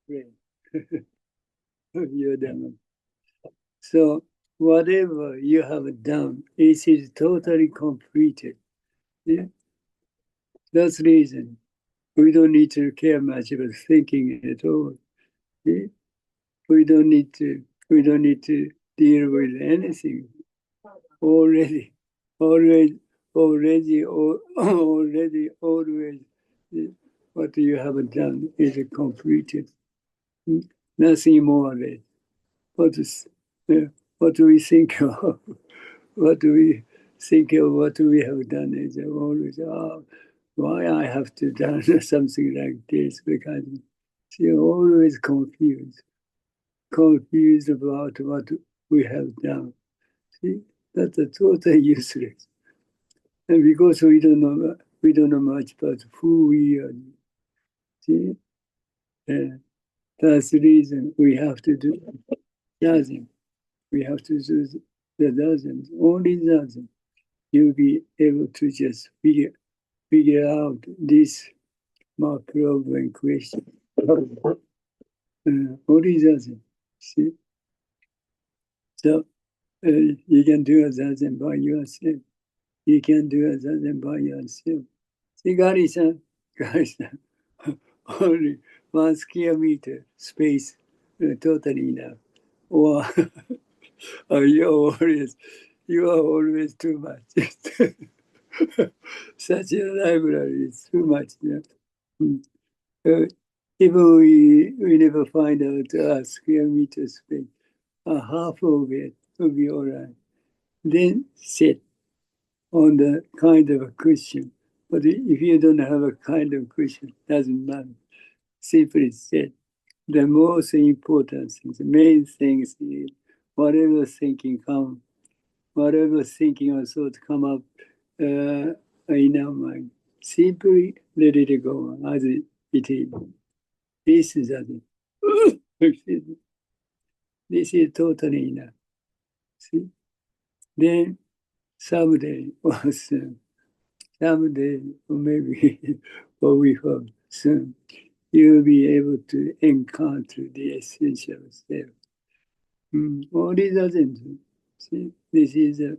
afraid of your Dharma. So whatever you have done, it is totally completed. Yeah? That's the reason we don't need to care much about thinking at all. Yeah? We don't need to deal with anything. Already, always, always, what you have done is completed. Nothing more or less. What do we think of? What do we think of what we have done is always, why I have to do something like this? Because you're always confused about what we have done. See, that's a totally useless. And because we don't know much about who we are. See, that's the reason we have to do dozen. We have to do the dozens, only dozen. You'll be able to just figure out this more problem question. Only dozen. See, so you can do a dozen by yourself. You can do a dozen by yourself. See, Gary-san, only 1 square meter space, totally enough. Or you are always too much. Such a library is too much. Yeah. Even we never find out a square meter space, a half of it will be all right. Then sit on the kind of a cushion. But if you don't have a kind of cushion, doesn't matter. Simply sit. The most important thing, the main thing is whatever thinking or thought come up in our mind, simply let it go as it is. This is this is totally enough. See? Then someday or soon, someday or maybe or we hope soon, you'll be able to encounter the essential self. Only doesn't. See, this is a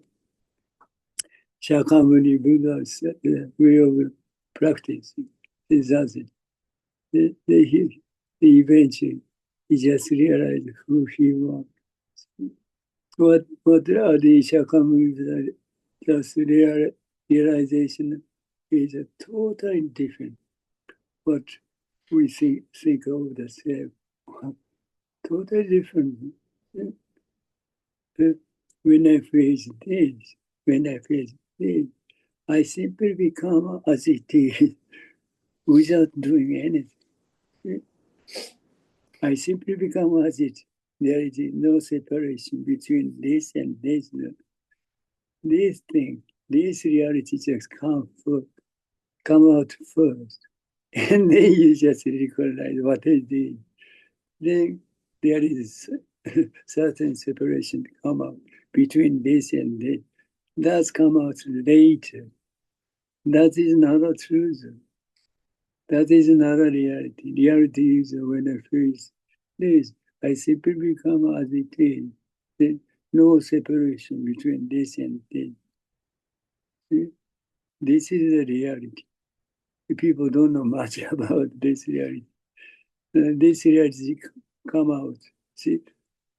Shakyamuni Buddha's way of practicing. It doesn't. He eventually he just realized who he was. What are the Shakyamuni Buddha's realization is a totally different what we think of the self. Totally different. When I face this, I simply become as it is without doing anything. I simply become as it. There is no separation between this and this. This thing, this reality just come out first. And then you just recognize what it is. Then there is certain separation come out between this and this. That's come out later. That is not a truth. That is not a reality. Reality is when I face this, I simply become as it is. There's no separation between this and this. This is the reality. People don't know much about this reality. This reality come out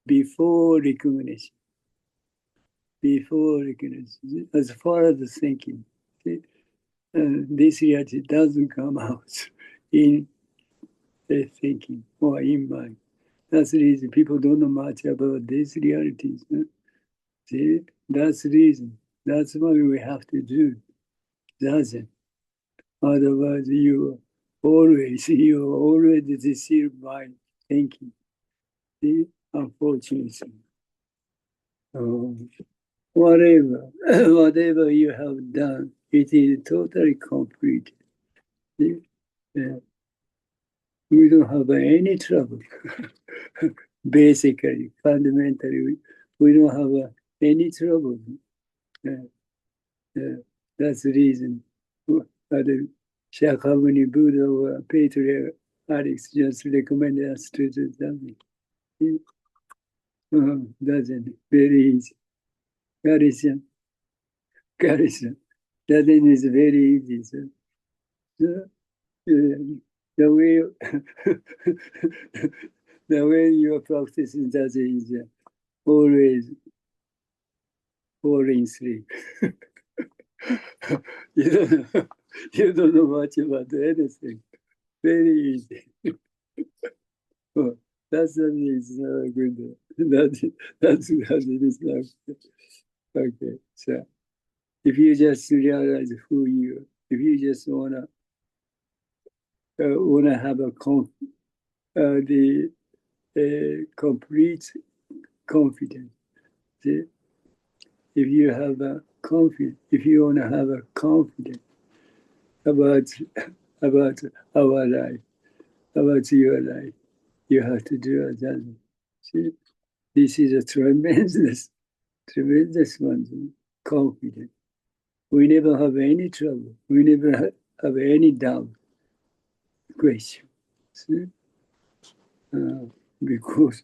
before recognition. Before recognition, as far as the thinking. This reality doesn't come out in the thinking or in mind. That's the reason people don't know much about these realities. See, that's the reason. That's what we have to do. Doesn't. Otherwise, you always deceived by thinking. See, unfortunately. Whatever you have done, it is totally complete. See? We don't have any trouble. Basically, fundamentally, we don't have any trouble. That's the reason. The Shakyamuni Buddha or patriarch Alex just recommended us to do something. Doesn't very easy. Garrison, doesn't is very easy. So, the way the way you are practicing that is always fall in sleep. You don't know much about anything. Very easy. Oh, that's good. That's it is not. Okay, so if you just realize who you are, if you just wanna have the complete confidence. See? If you have a confidence, if you want to have a confidence about our life, about your life, you have to do that. See? This is a tremendous one, confidence. We never have any trouble. We never have any doubt, question. See? Because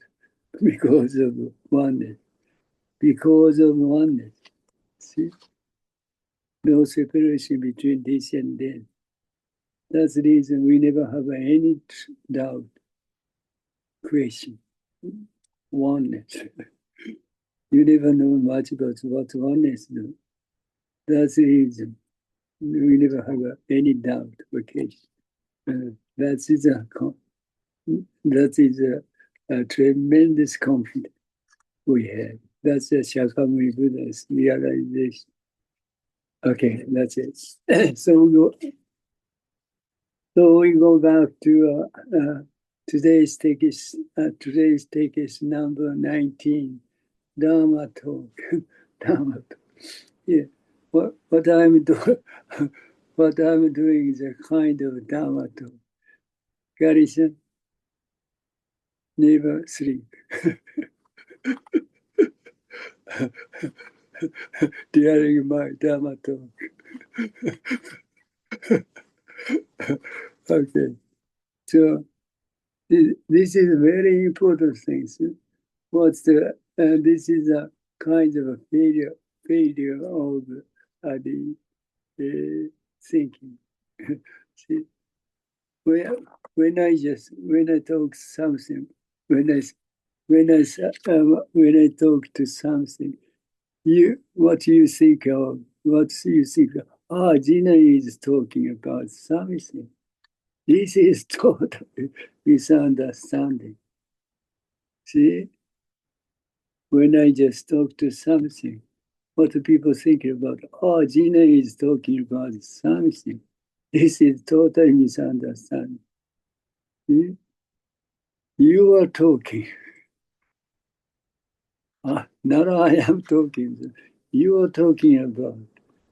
of oneness. Because of oneness. See? No separation between this and that. That's the reason we never have any doubt, question, oneness. You never know much about what oneness do. That's the reason we never have any doubt or question. That is a tremendous confidence we have. That's the Shakyamuni Buddha's realization. Okay, that's it. So we go back to today's text. Today's text is number 19, Dharma Talk. Dharma Talk. Yeah. What I'm doing is a kind of Dharma Talk. Garrison, never sleep. During my Dharma Talk. Okay. So this is a very important thing. This is a kind of a failure of the thinking. See, when I talk something, when I talk to something, what you think of? Jinen is talking about something. This is totally misunderstanding. See, when I just talk to something, what do people think about? Jinen is talking about something. This is totally misunderstanding. See? You are talking. Now I am talking. You are talking about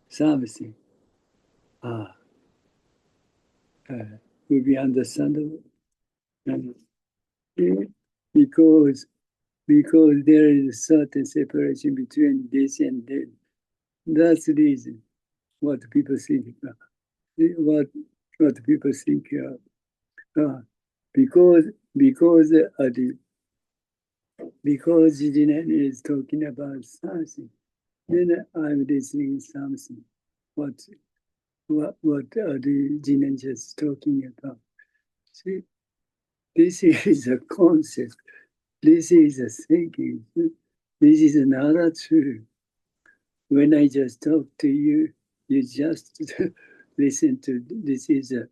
something. Will be understandable. Because there is a certain separation between this and that. That's the reason what people think about. What people think of. Because Jinen is talking about something, then I'm listening something. What are the Jinen just talking about? See, this is a concept. This is a thinking. This is another truth. When I just talk to you, you just listen to. This is the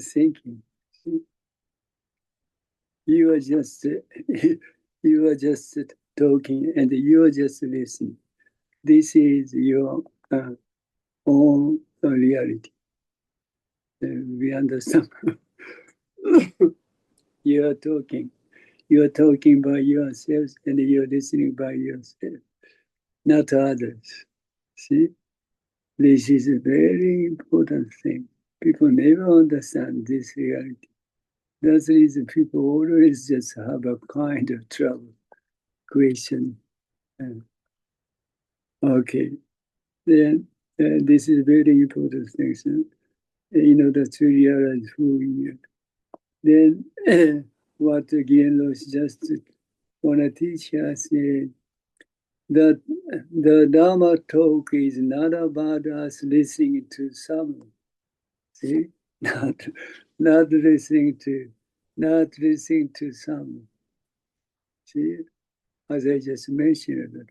thinking. You are just talking, and you are just listening. This is your own reality. We understand. You are talking by yourself, and you are listening by yourself, not others. See, this is a very important thing. People never understand this reality. That's the reason people always just have a kind of trouble, question. Okay, then this is very important thing. So, in order to realize who we are. Then what Jinen Roshi just want to teach us is that the Dharma talk is not about us listening to someone. See, not listening to someone. See, as I just mentioned,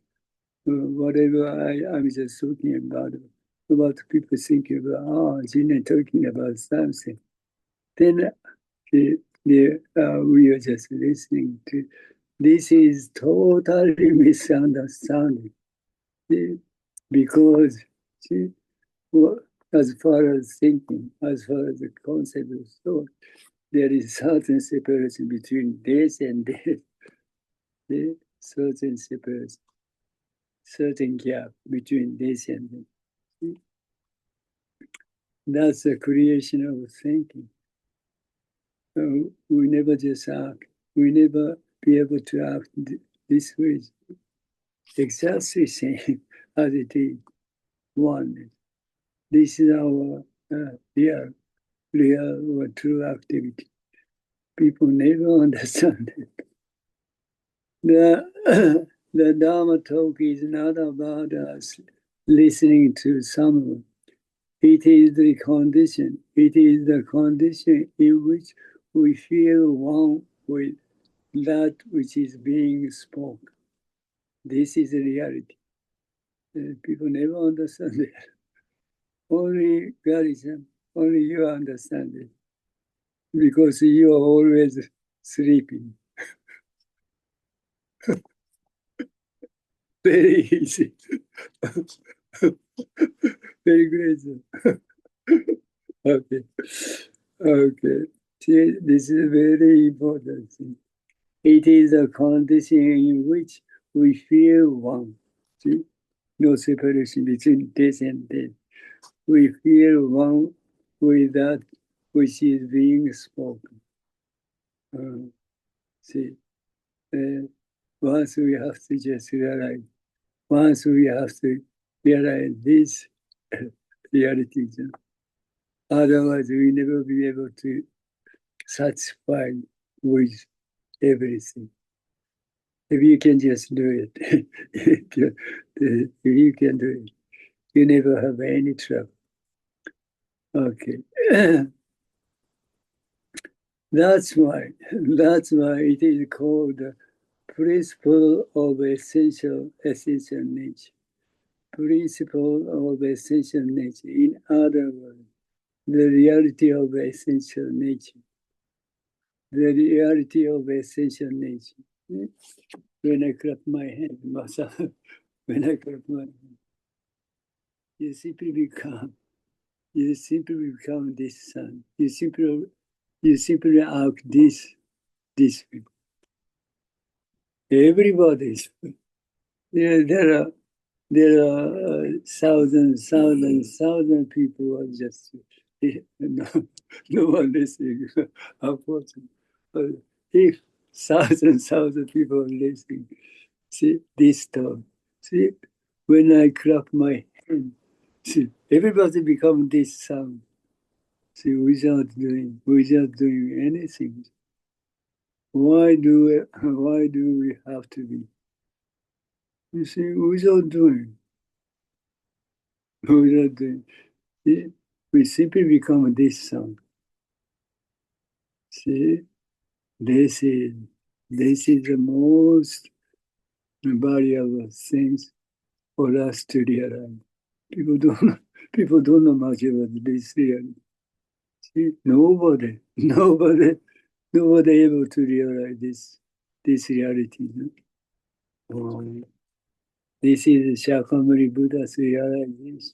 whatever I'm just talking about people thinking about, oh, Jinen talking about something. Then we are just listening to. This is totally misunderstanding. See, because see, well, as far as thinking, as far as the concept of thought, there is certain separation between this and this. Certain separation, certain gap between this and this. That's the creation of thinking. We never just act. We never be able to act this way. Exactly same as it is one. This is our real or true activity. People never understand it. The Dharma talk is not about us listening to someone. It is the condition. It is the condition in which we feel one with that which is being spoken. This is the reality. People never understand it. Only Garishan, only you understand it. Because you are always sleeping. Very easy. Very great. Okay. Okay. See, this is a very important thing. It is a condition in which we feel one. See? No separation between this and this. We feel one with that which is being spoken. See, once we have to just realize, once we have to realize this reality, otherwise we never be able to satisfy with everything. If you can just do it, if you can do it, you never have any trouble. Okay. That's why it is called the principle of essential nature. Principle of essential nature. In other words, the reality of essential nature. The reality of essential nature. When I clap my hand, when I clap my hand, you simply become this son. You simply act this way. Everybody is. There are thousands people who are just no one listening. Unfortunately, but if thousands people are listening, see this talk. See, when I clap my hand, see, everybody become this sound. See, without doing anything. Why do we have to be? You see, without doing, see, we simply become this sound. See, this is the most valuable things for us to realize. People don't know much about this reality. See, nobody able to realize this reality. No? This is Shakyamuni Buddha's realization.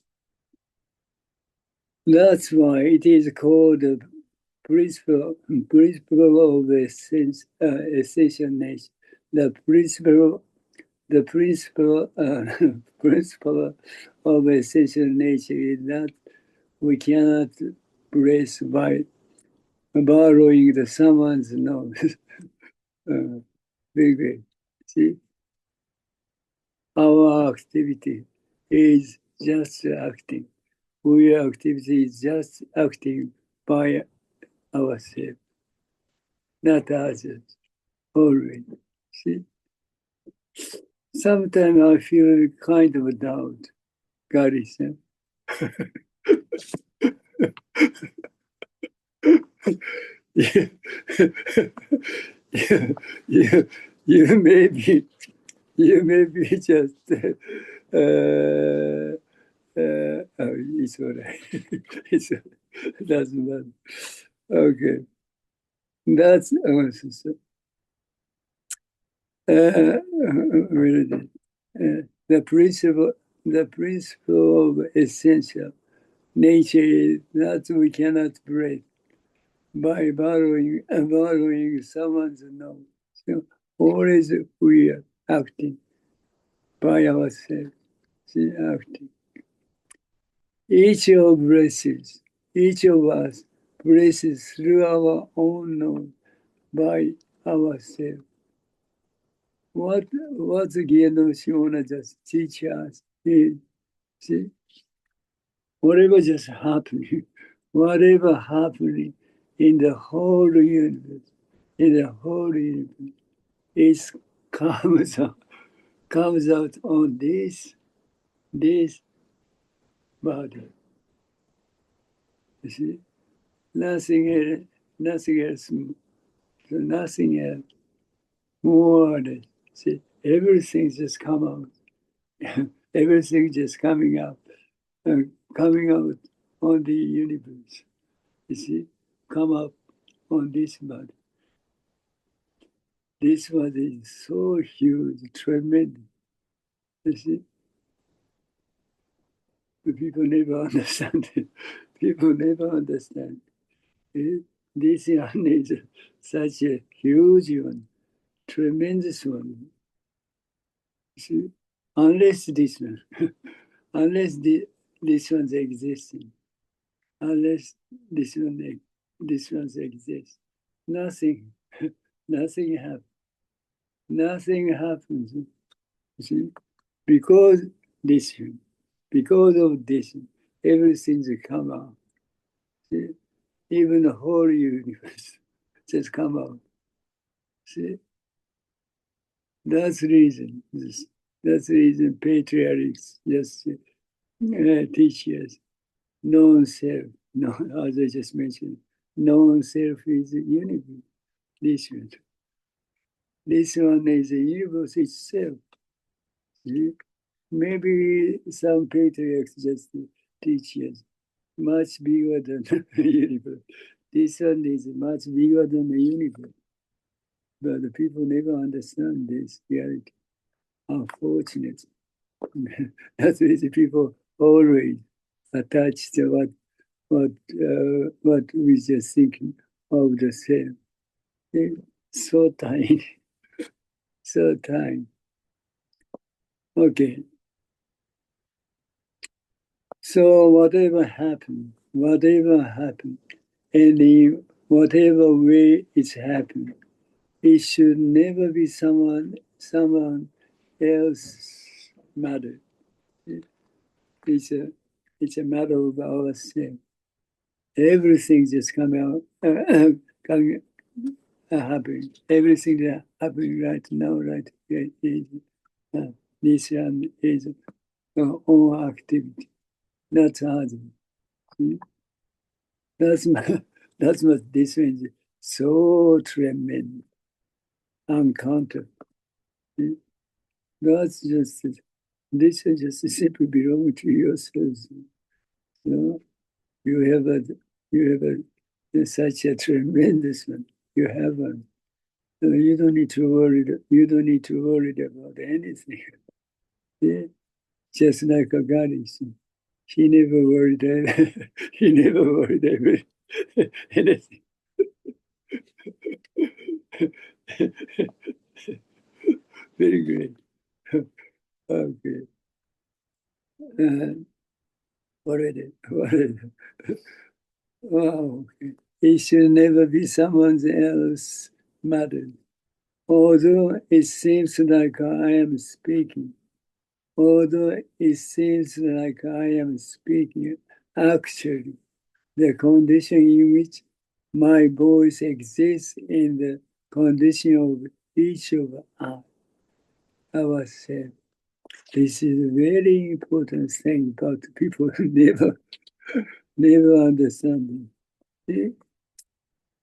That's why it is called the principle of essential nature. The principle principle of essential nature is that we cannot brace by borrowing someone's nose. Very great. See, our activity is just acting. Our activity is just acting by ourselves. not others, always. See? Sometimes I feel kind of a doubt, God is you, you, you may be just oh, it's all right. It doesn't matter. Okay, that's where is it? The principle of essential nature is that we cannot break by borrowing someone's knowledge. So always we are acting by ourselves, acting. Each of us blesses through our own knowledge by ourselves. What the Jinen just teach us is, see, whatever just happening, whatever happening in the whole universe, it comes out on this body. You see, nothing else, more. See, everything just come out. Everything just coming out on the universe. You see, come up on this body. This body is so huge, tremendous. You see, but people never understand it. People never understand. This one is such a huge one, tremendous one. You see, unless this one, unless this one's existing, unless this one's exists, nothing happens. Nothing happens. You see, because of this, everything's come out. See, even the whole universe just come out. See, that's the reason. That's the reason patriarchs just teach us non-self. No, as I just mentioned, non-self is the universe. This one. This one is the universe itself. See? Maybe some patriarchs just teach us much bigger than the universe. This one is much bigger than the universe. But the people never understand this reality. Unfortunately. That's why the people always attach to what we just thinking of the self. So tiny. So tiny. Okay. So whatever happened, and in whatever way it's happened, it should never be someone else's matter. It's a matter of ourselves. Everything just coming happening. Everything that happening right now, right here is this one is our own activity, not others. That's what this one is so tremendous, uncountable. That's just this is just simply belong to yourselves. You know, you have such a tremendous one. You have one. So you don't need to worry. You don't need to worry about anything. Yeah? Just like a goddess. He never worried. He never worried about anything. Very great. Okay. What is it? What is it? Wow. Okay. It should never be someone else's matter. Although it seems like I am speaking, actually, the condition in which my voice exists in the condition of each of ourselves. This is a very important thing, but people never understand it. See?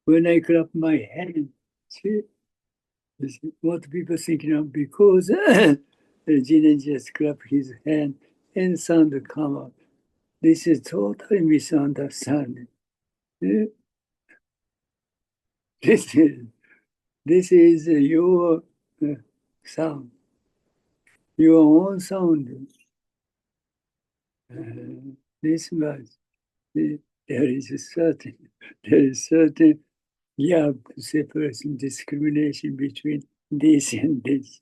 When I clap my hand, see, this is what people thinking of, because Jinen just clap his hand and sound come out. This is totally misunderstanding. See? This is your sound, your own sound. This much. There is a certain gap, separation, discrimination between this and this.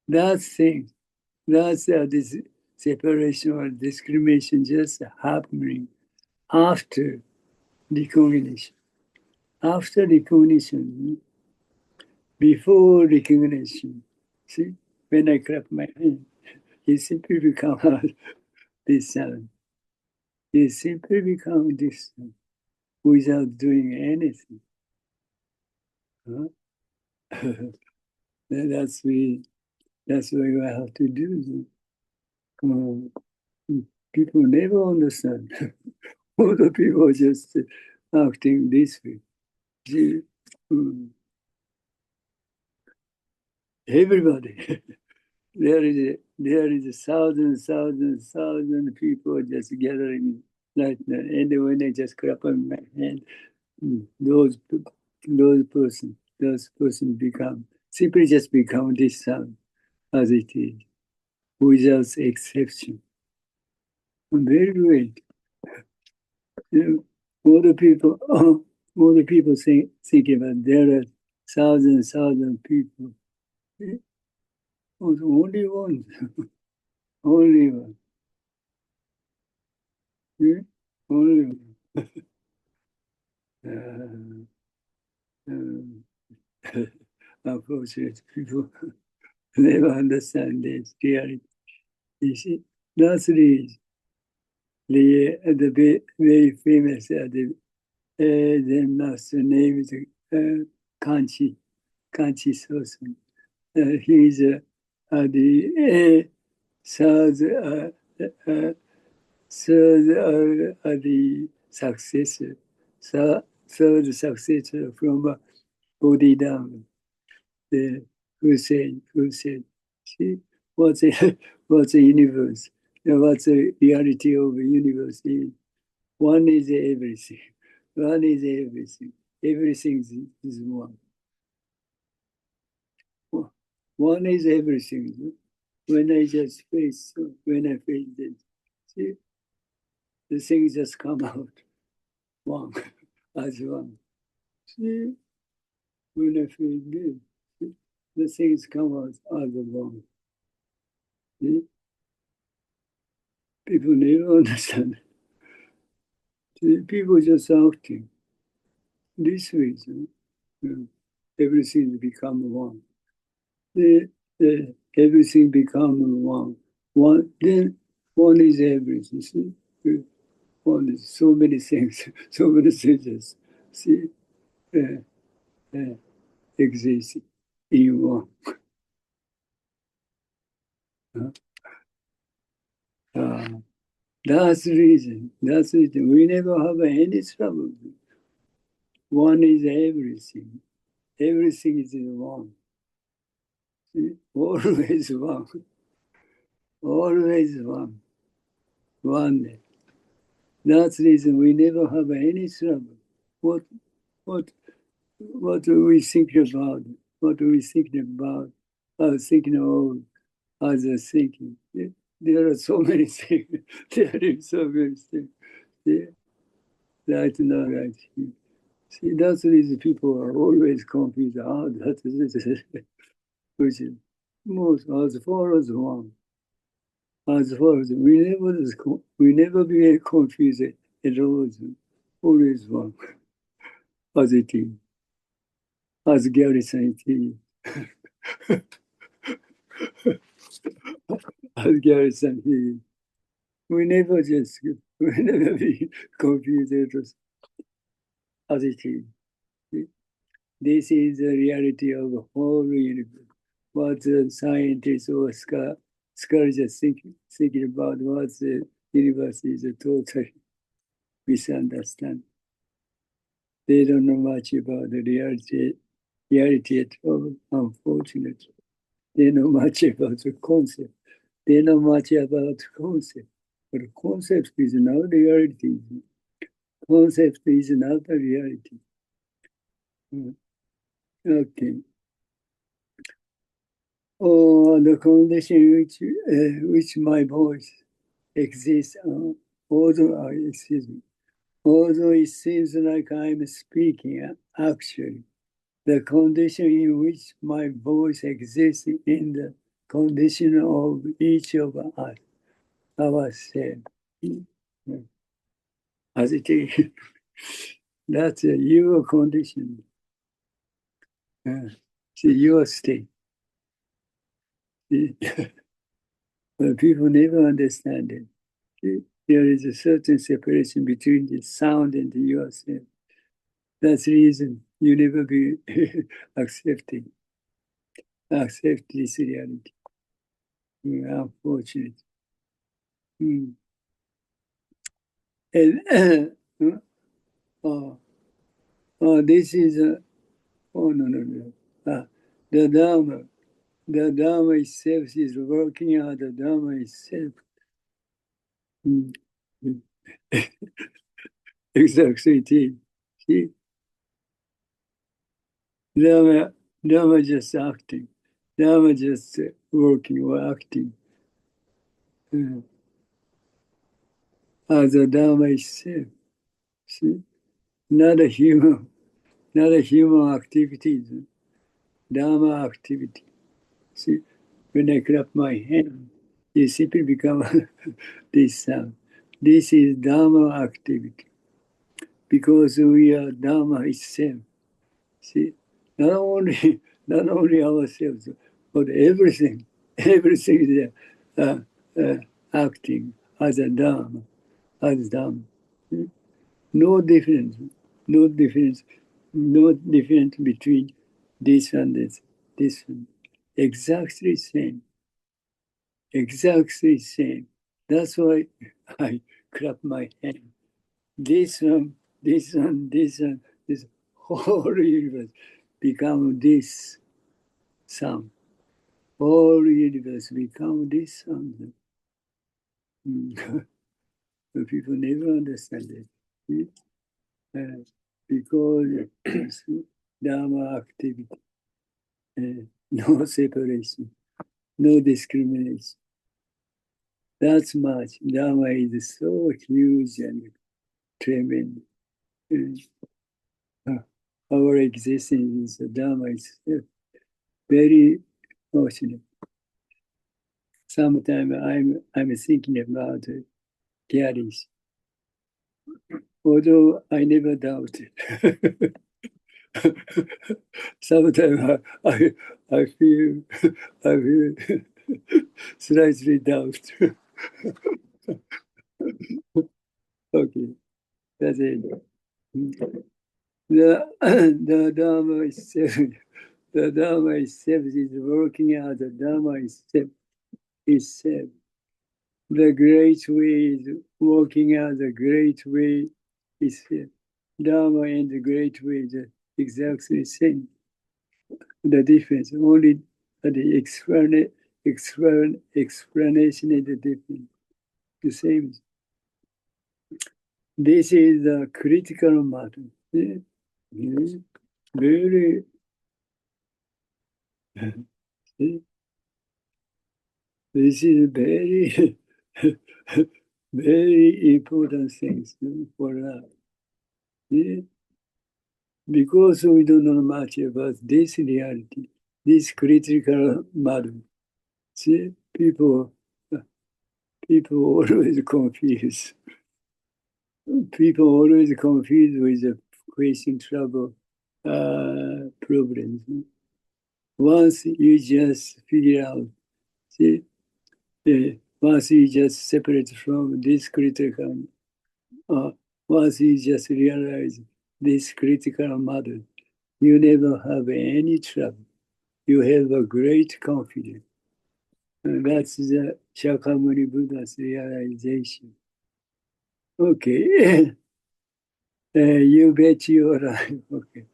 That thing, that's this separation or discrimination just happening after recognition. After recognition, before recognition. See, when I clap my hand, it simply becomes this sound. It simply becomes this sound without doing anything. Huh? That's what you have to do. People never understand. All the people are just acting this way. See, everybody. There is a thousand people just gathering like that. And when I just clap on my hand, those person become simply just become this sound as it is, without exception. Very great. All the people think about there are thousand people. Only one. Only one. Yeah? Only one. Unfortunately, people never understand this reality. You see, that's the very famous Zen master named Kanchi Sosen. He's the third the successor, third successor from Bodhidharma, the Hussein. See, what's what's the universe? What's the reality of the universe is? One is everything. One is everything. Everything is one. One is everything. When I face this, see, the things just come out one as one. See, when I feel this, see, the things come out as one. See? People never understand. See, people just acting this way. So, everything become one. Everything become one. Then one is everything. See? One is so many things, so many things. See, exist in one. That's the reason. That's the reason. We never have any trouble. One is everything. Everything is in one. See? Always one. Always one. One. That's the reason we never have any trouble. What do we think about? What do we think about? Thinking of others thinking. There are so many things. There is so many things. Yeah. Right now, right here. See, that's the reason people are always confused. That is which is most as far as one. As far as we never be confused at all. Always one. As it is. As Gary said it is. As Gary said it is. We never just never be confused as it is. This is the reality of the whole universe. What the scientists or scholars are thinking about what the universe is a totally misunderstand. They don't know much about the reality at all, unfortunately. They know much about the concept. They know much about concept. But concept is not reality. Concept is not a reality. Okay. Or the condition which my voice exists, although it seems like I'm speaking, actually, the condition in which my voice exists in the condition of each of us, ourselves. As it is, that's your condition. It's your state. But people never understand it. There is a certain separation between the sound and yourself. That's the reason you never be accept this reality. Unfortunate. And this is no. The Dharma itself is working out the Dharma itself. Exactly it is. See? Dharma just acting. Dharma just working or acting. As the Dharma itself. See? Not a human activity. Dharma activity. See? When I clap my hand, it simply become this sound. This is Dharma activity. Because we are Dharma itself. See, not only ourselves, but everything is acting as a Dharma, No difference, no difference, no difference between this and this one. Exactly same, exactly same. That's why I clap my hand. This one, this whole universe become this sound. Whole universe become this sound. The people never understand it. Because Dharma activity, no separation, no discrimination. That's much. Dharma is so huge and tremendous. Our existence is Dharma is very fortunate. Sometimes I'm thinking about carriage, although I never doubt it. Sometimes I feel slightly doubt. Okay, that's it. The Dharma itself, the Dharma itself is working out. The Dharma itself. The great way is working out. The great way is Dharma and the great way is exactly the same. The difference only the explanation is the difference. The same. This is the critical matter. Very this is very very important things for us. Because we don't know much about this reality, this critical matter. See, people always confused. People always confused with the question trouble problems. Once you just figure out, see, once you just separate from this critical once you just realize this critical matter, you never have any trouble. You have a great confidence. And that's the Shakyamuni Buddha's realization. Okay. You bet your life. Okay.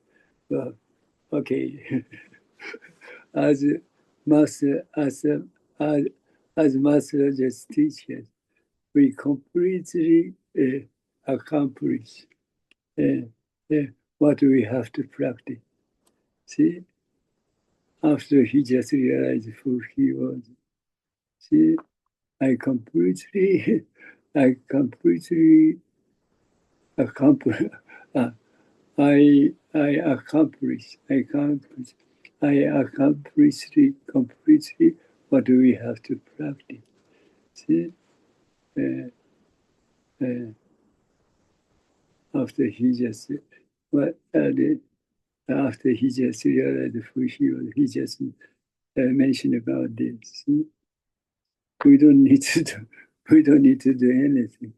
Well, okay. as master, as master just teaches, we completely accomplish what we have to practice. See, after he just realized who he was. See, I completely accomplish. Uh, I accomplished completely what we have to practice. See, uh, uh, after he just after he just realized who he was, he just mentioned about this. See? We don't need to do. We don't need to do anything.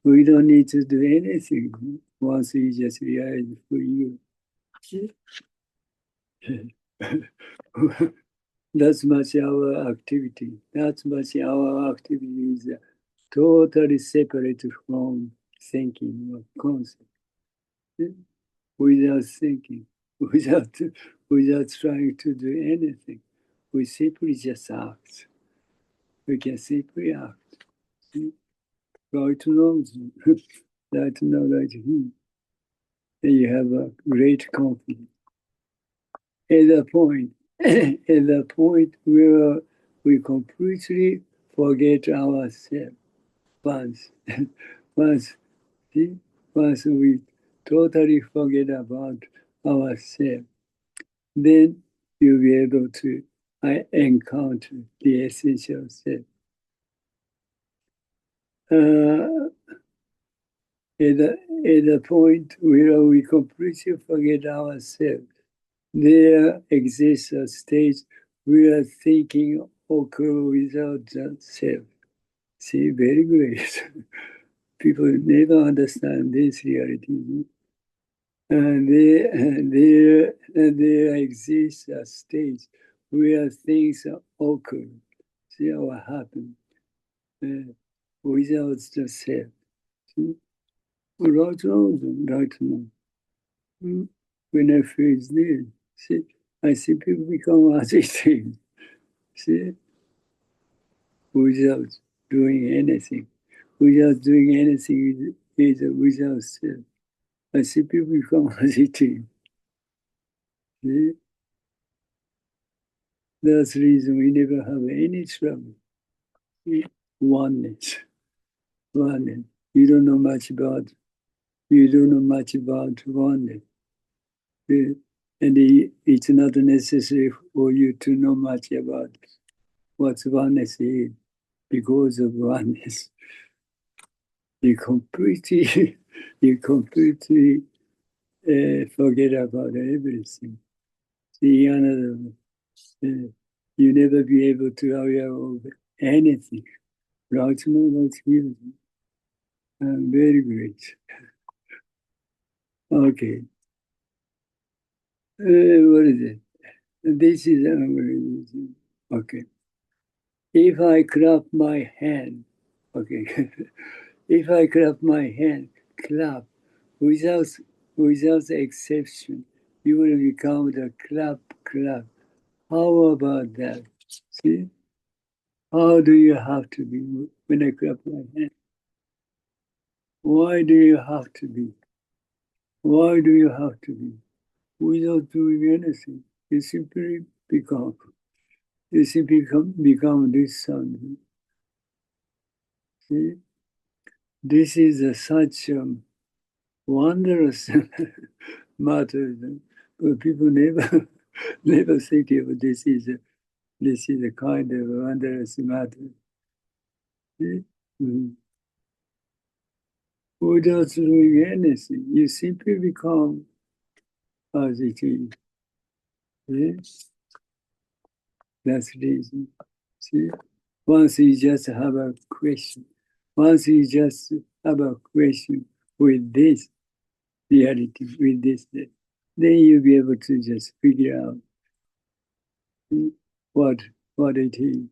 We don't need to do anything once you just realize who you. That's much our activity. That's much our activity is totally separate from thinking or concept. Without thinking, without trying to do anything, we simply just act. We can simply act. Right wrong, right no, right. Then you have a great confidence. At the point, at the point where we completely forget ourselves, once, once, see, once we totally forget about ourselves, then you'll be able to encounter the essential self. At the point where we completely forget ourselves, there exists a stage where thinking occurs without the self. See, very great. People never understand this reality. And there exists a stage where things occur, see, or happen without the self. See? Right now. When I face this, see, I see people become agitated, see, without doing anything. Without doing anything is without self. I see people become agitated. See? That's the reason we never have any trouble. See? Oneness. Oneness. You don't know much about oneness. See? And it's not necessary for you to know much about what oneness is because of oneness. You completely forget about everything. See, another, you never be able to aware of anything. Right now, that's music. Very great. Okay. What is it? This is okay. If I clap my hand, okay. If I clap my hand, clap without exception, you will become the clap. How about that? See? How do you have to be when I clap my hand? Why do you have to be? Why do you have to be? Without doing anything, you simply become. You simply become this sound. See? This is such a wondrous matter. But people never think of this is a kind of wondrous matter. See? Without doing anything, you simply become as it is. See? That's the reason. See? Once you just have a question, once you just have a question with this reality, with this, then you'll be able to just figure out what it is.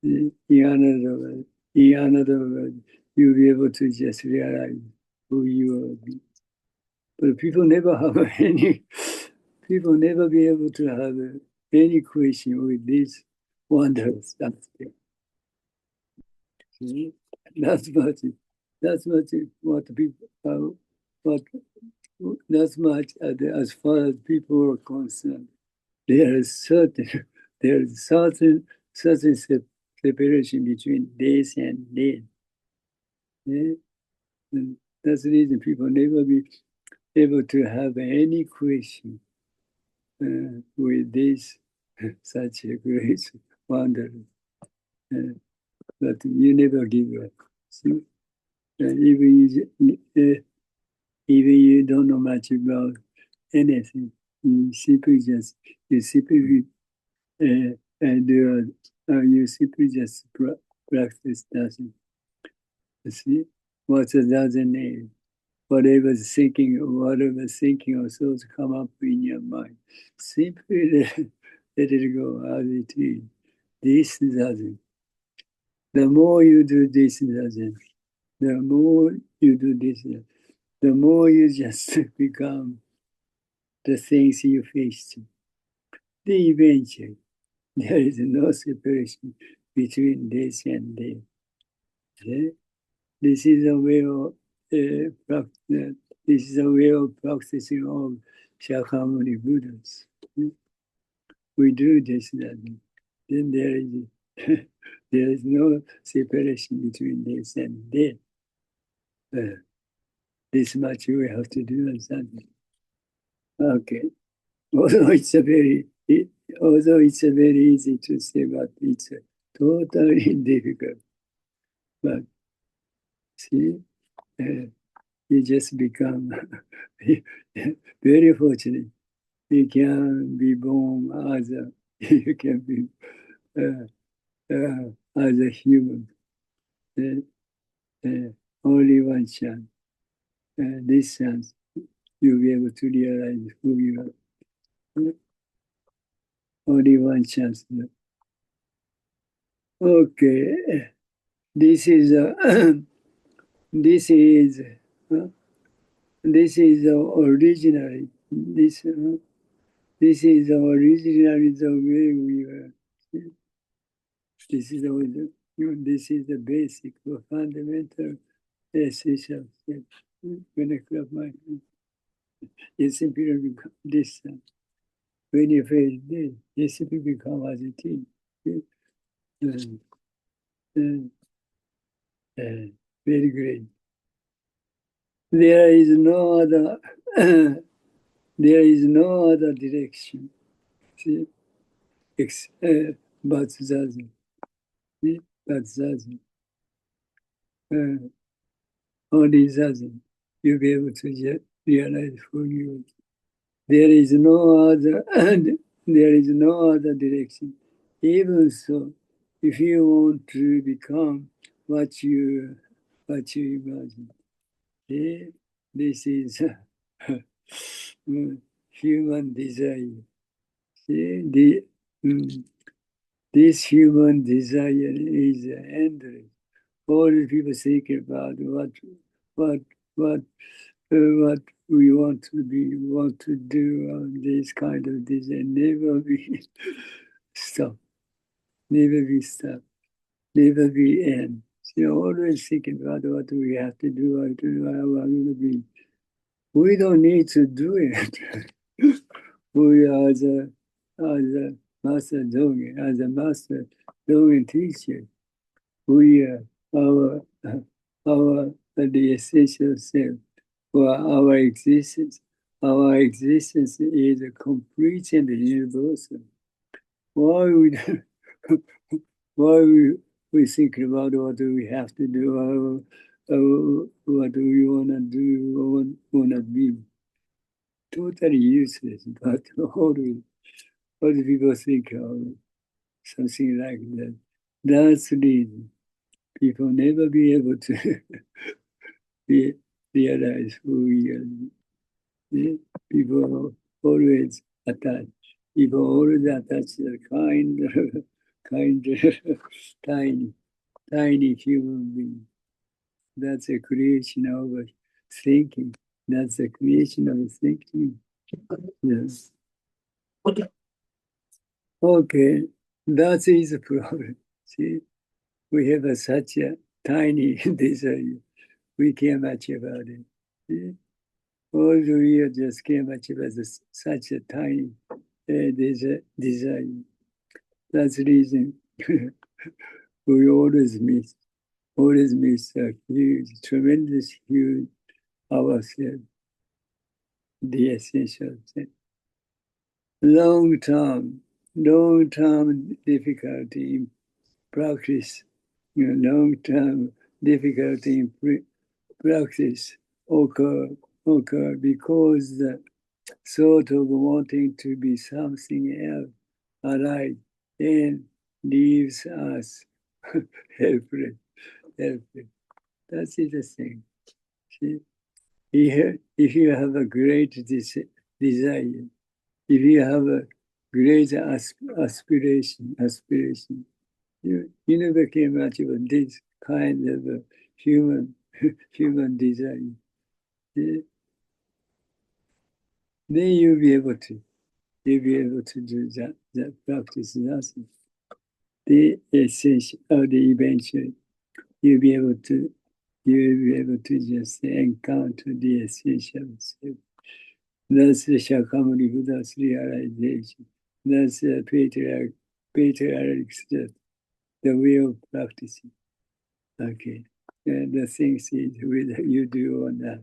In another word, you'll be able to just realize who you are. But people never have any, people never be able to have any question with this wondrous aspect. See? That's much what people, what that's much as far as people are concerned. There is certain separation between this and this. Yeah? And that's the reason people never be able to have any question with this such a great wonder. But you never give up. See? Even you don't know much about anything. You simply just you simply just practice nothing. You see, what doesn't need, whatever thinking or thoughts come up in your mind, simply let it go as it is. This doesn't. The more you do this doesn't, the more you do this, the more you just become the things you face. Then eventually, there is no separation between this and this. Okay? This is a way of practicing all Shakyamuni Buddhas. We do this, then there is there is no separation between this and this. This much we have to do and something. Okay. Although it's a very easy to say, but it's totally difficult. But see, you just become very fortunate. You can be born as you can be as a human. Only one chance. This chance, you'll be able to realize who you are. Only one chance. Okay, this is this is originally this is originally the way we were. This is the basic or fundamental essential step. When I clap my hand, you simply become this. When you face this, you simply become as it is. Very great. There is no other. There is no other direction. See, but zazen. See, but zazen. Only zazen. You'll be able to realize who you are. There is no other. There is no other direction. Even so, if you want to become what you imagine, this is human desire. See, this human desire is endless. All the people think about what we want to be, want to do, this kind of desire never be stop, never be stop, never be end. So always thinking about what we have to do, how to be. We don't need to do it. We are as a master doing, as a master doing teacher. We are the essential self for our existence. Our existence is complete and universal. Why we think about what do we have to do, what do we want to do, or want to be? Totally useless, but all the people think of something like that. That's the reason people never be able to we realize who we are. People always attach. People always attach to the tiny human being. That's a creation of thinking. That's a creation of thinking. Yes. Okay, that is the problem. See, we have such a tiny desire. We can't much about it. See? All we just can't much about such a tiny desire. That's the reason we always miss a huge, tremendous, huge ourselves, the essential thing. Long-term difficulty in practice, long-term difficulty in practice occur because the thought of wanting to be something else alive then leaves us helpless. That's the thing. See? If you have a great desire, if you have a great aspiration, you never can much of this kind of human desire. Yeah. Then you'll be able to do that practice. Nothing. The essential or the eventually you'll be able to just encounter the essential self. That's the Shakyamuni Buddha's realization. That's the patriarch's the way of practicing. Okay. And the things is whether you do or not.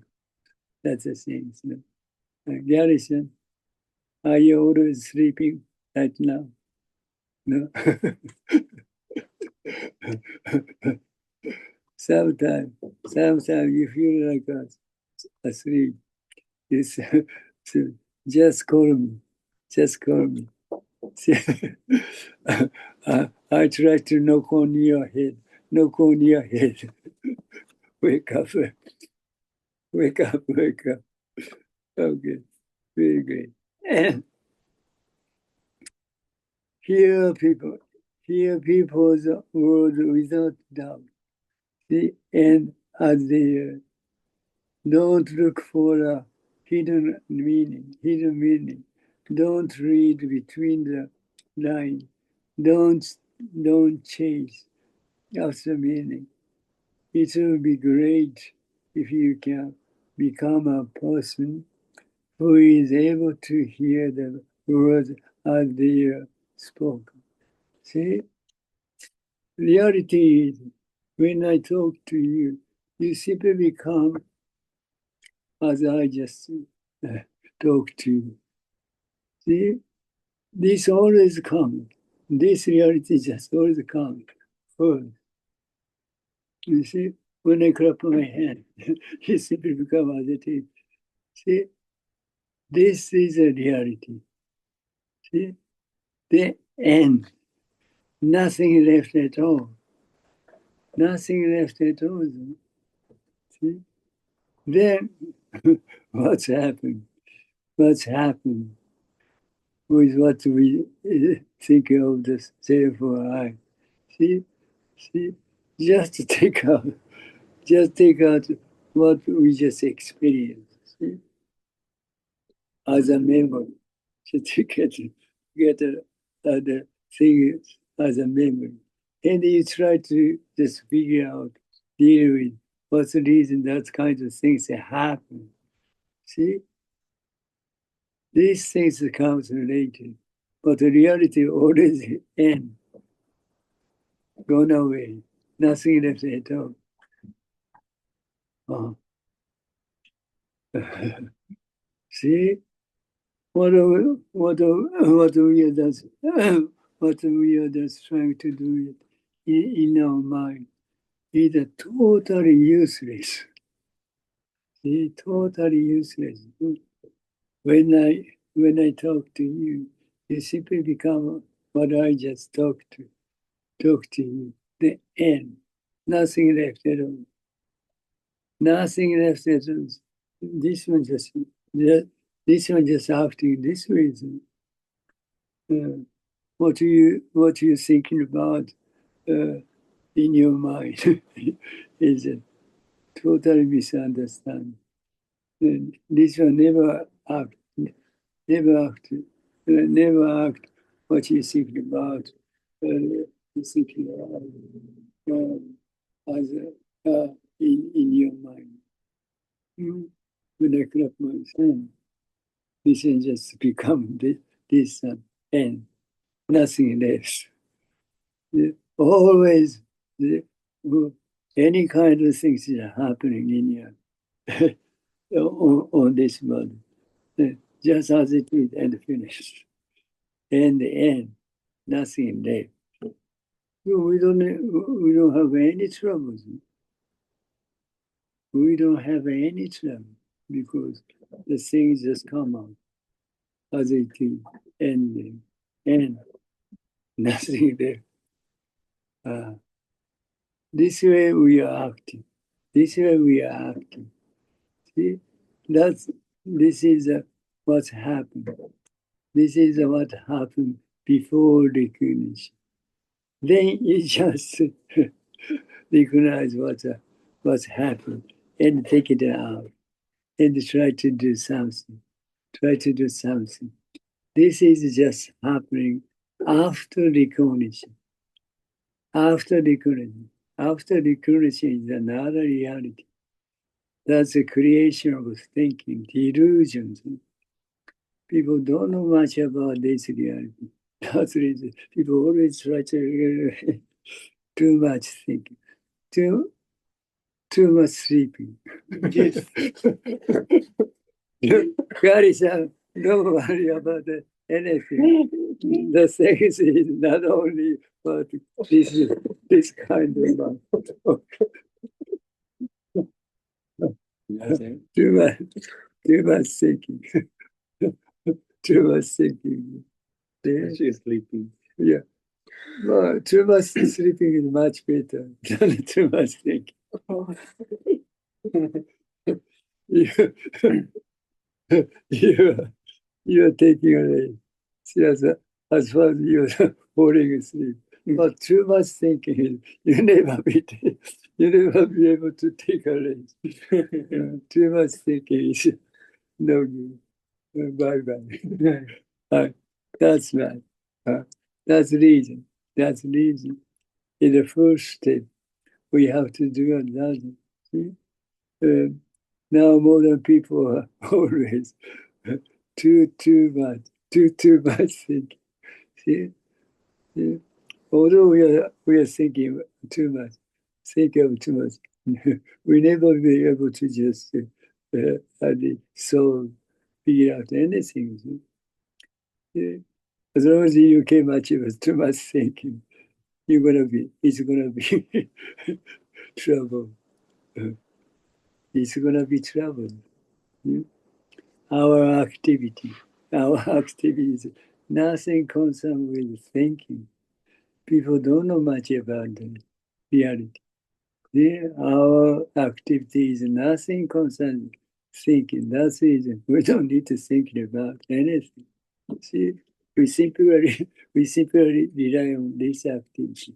That's the things. Garrison, are you always sleeping right now? No. Sometimes you feel like asleep. It's, just call me. Just call me. I try to knock on your head. Wake up. Wake up. Okay. Very great. And hear people's word without doubt. And as they don't look for a hidden meaning. Don't read between the lines. Don't chase after meaning. It will be great if you can become a person who is able to hear the words as they are spoken. See, reality is when I talk to you, you simply become as I just talk to you. See, this always comes. This reality just always comes first. You see, when I clap my hand, you simply become as it is. See, this is a reality. See, the end. Nothing left at all. Nothing left at all. See? Then what's happened? What's happened with what we think of the self or I? See? Just take out what we just experienced. See? As a memory. Just get the thing as a memory. And you try to just figure out, deal with what's the reason that kind of things happen. See? These things comes later, but the reality always ends, gone away, nothing left at all. Oh. See? What we are just trying to do in our mind is totally useless. See, totally useless. When I talk to you, you simply become what I just talk to you. The end. Nothing left at all. Nothing left. This one just acting this reason. What you thinking about in your mind is a totally misunderstanding. And this one never act what you think about. You thinking about as in your mind. When I clap my hand, this can just become this and nothing less. Always any kind of things that are happening in your on this body, just as it is and finished. And the end, nothing left. So we don't have any troubles. We don't have any trouble because the things just come out as it is, and nothing there. This way we are acting. This way we are acting. See, this is what's happened. This is what happened before recognition. Then you just recognize what's happened and take it out and try to do something. Try to do something. This is just happening after recognition. After recognition. After recognition is another reality. That's a creation of thinking, delusions. People don't know much about this reality. That's the reason people always try to too much thinking, too much sleeping. Kari-san, don't worry about anything. The sex is not only about this kind of too much thinking. Too much thinking. She's sleeping. Yeah. Well, too much sleeping is much better than too much thinking. You're taking a rest. Yes, as far as you're falling asleep. But too much thinking, you never be able to take a rest. Too much thinking is no good. Bye. That's right. That's reason. That's reason. In the first step, we have to do another. Now modern people are always too much thinking. See? Although we are thinking too much, we never be able to just figure out anything. As long as you can achieve too much thinking, it's gonna be trouble. It's gonna be trouble. Our activity is nothing concerned with thinking. People don't know much about the reality. Our activity is nothing concerned with thinking. That's the reason we don't need to think about anything. See, we simply rely on this activity.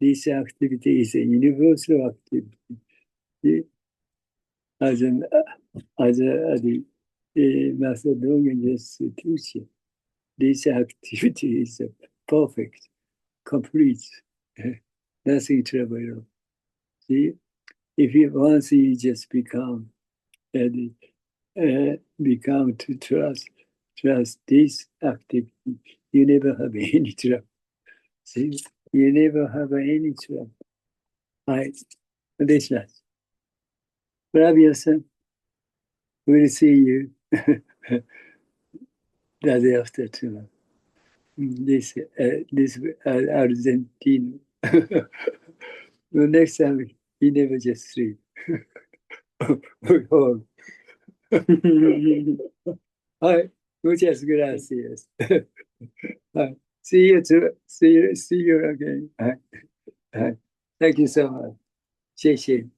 This activity is a universal activity. As the Master Dogen just teaches, this activity is perfect, complete, nothing trouble at all. See, once you just become to trust this activity, you never have any trouble. See, you never have any trouble. Right, this is. Flavia-san, we'll see you the day after tomorrow. This Argentino. The next time, he never just sleep. Hi, muchas gracias. Hi. See you again. Hi. Thank you so much. 谢谢。